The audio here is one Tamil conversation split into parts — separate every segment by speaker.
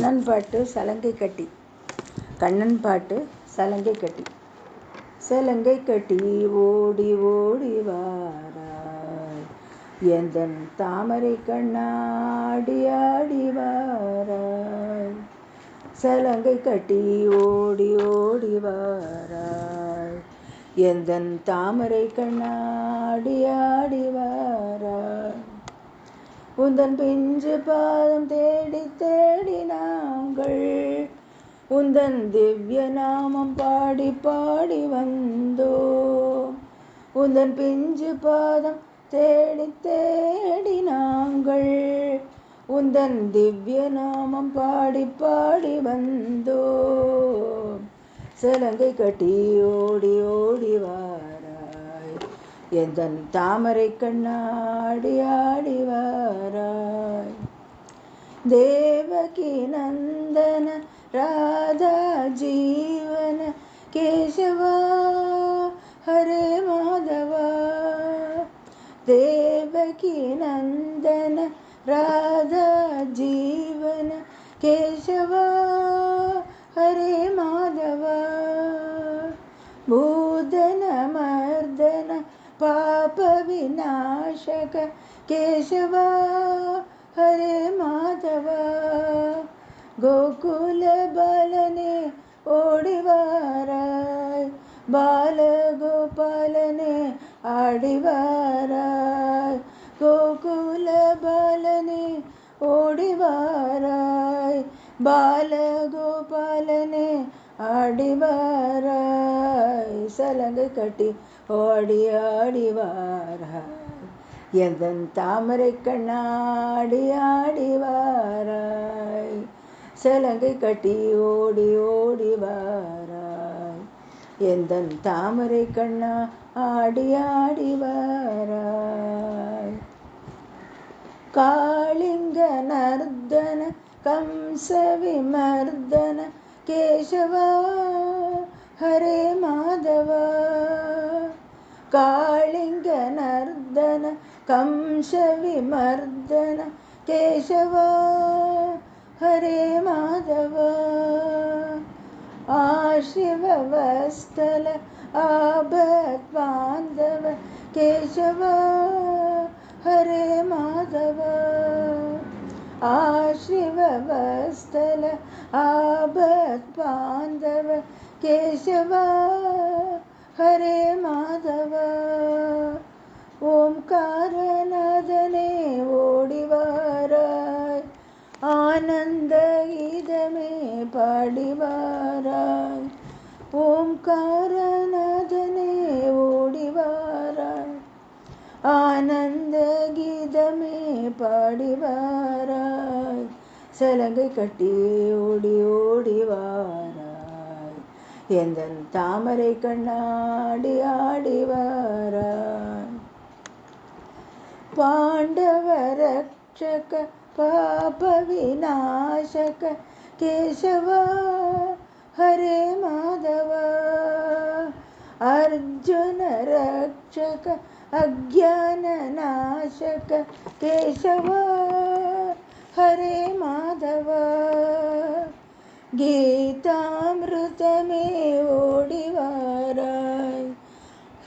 Speaker 1: கண்ணன் பாட்டு சலங்கை கட்டி. கண்ணன் பாட்டு சலங்கை கட்டி. சலங்கை கட்டி ஓடி ஓடி வாராய், எந்தன் தாமரை கண்ணாடி ஆடி வாராய். சலங்கை கட்டி ஓடி ஓடி வாராய், எந்தன் தாமரை கண்ணாடி ஆடி வாராய். உந்தன் பிஞ்சு பாதம் தேடி தேடி நாங்கள் உந்தன் திவ்ய நாமம் பாடி பாடி வந்தோம். உந்தன் பிஞ்சு பாதம் தேடி தேடி நாங்கள் உந்தன் திவ்ய நாமம் பாடி பாடி வந்தோம். சலங்கை கட்டி ஓடி ஓடி வாராய், எந்தன் தாமரை கண்ணாடி ஆடி வாராய். தேவகி நந்தன ராதா ஜீவன கேசவா ஹரே மாதவா. தேவகி நந்தன ராதா ஜீவன கேசவா ஹரே மாதவா. பூதன மர்தன பாப விநாசக கேசவா ஹரே மாதவா. கோகுல பாலனே ஓடி வாராய், பாலகோபாலனே ஆடி வாராய். கோகுல பாலனே ஓடி வாராய், பாலகோபாலனே ஆடி வாராய். சலங்கை கட்டி ஓடி ஆடி வாராய், எந்தன் தாமரை கண்ணாடி ஆடி வாராய். சலங்கை கட்டி ஓடி ஓடி வாராய், எந்தன் தாமரை கண்ணா ஆடி ஆடி வாராய். காளிங்க நர்தன கம்ச விமர்தன கேசவா ஹரே மாதவா. காளிங்க நர்தன கம்ச விமர்தன கேசவா ஹரே மாதவா. ஆசிவவஸ்தல ஆபத் பாந்தவ கேசவா ஹரே மாதவா. ஆசிவவஸ்தல ஆபத் பாந்தவ கேசவா ஹரே மாதவா. ஓம்காரநாதனே ஓடி வாராய், ஆனந்த கீதமே பாடி வாராய். ஓம்காரநாதனே ஓடி வாராய், ஆனந்த கீதமே பாடி வாராய். சலங்கை கட்டி ஓடி ஓடி வாராய், எந்தன் தாமரை கண்ணாடி ஆடி வாராய். பாண்டவ ரக்ஷக பாப விநாசக கேசவா ஹரே மாதவா. அர்ஜுன ரக்ஷக அஜ்ஞான நாசக கேசவா ஹரே மாதவா. கீதாமிருதமே ஓடி வாராய்,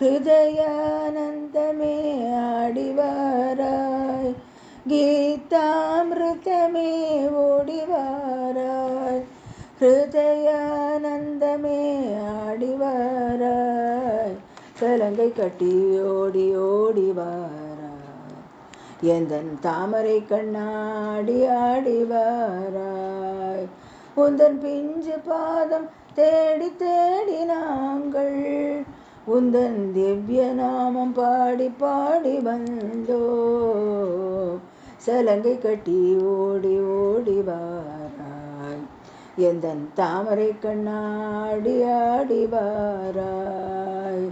Speaker 1: ஹிருதயானந்தமே ஆடி வாராய். கீதாமிருதமே ஓடி வாராய், ஹிருதயானந்தமே ஆடி வாராய். சலங்கை கட்டி ஓடி ஓடி வாராய், எந்தன் தாமரை கண்ணாடி ஆடி வாராய். உந்தன் பிஞ்சு பாதம் தேடி தேடி நாங்கள் உந்தன் திவ்ய நாமம் பாடி பாடி வந்தோம். சலங்கை கட்டி ஓடி ஓடி வாராய், எந்தன் தாமரை கண்ணாடி ஆடி வாராய்.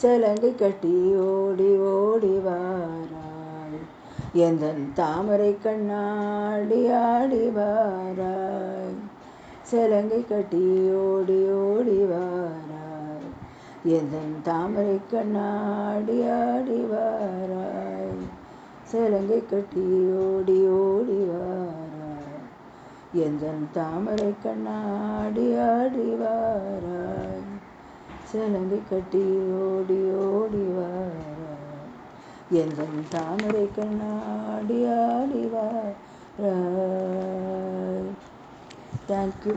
Speaker 1: சலங்கை கட்டி ஓடி ஓடி வாராய், எந்தன் தாமரை கண்ணாடி ஆடி வாராய். சலங்கை கட்டி ஓடி ஓடி வாராய், எந்தன் தாமரை கண்ணாடி ஆடி வாராய். சலங்கை கட்டி ஓடி ஓடி வாராய், எந்தன் தாமரை கண்ணாடி ஆடி வாராய், சலங்கை கட்டி ஓடி ஓடி வாராய், எந்தன் தாமரை கண்ணாடி ஆடி வாராய். தேங்க்யூ.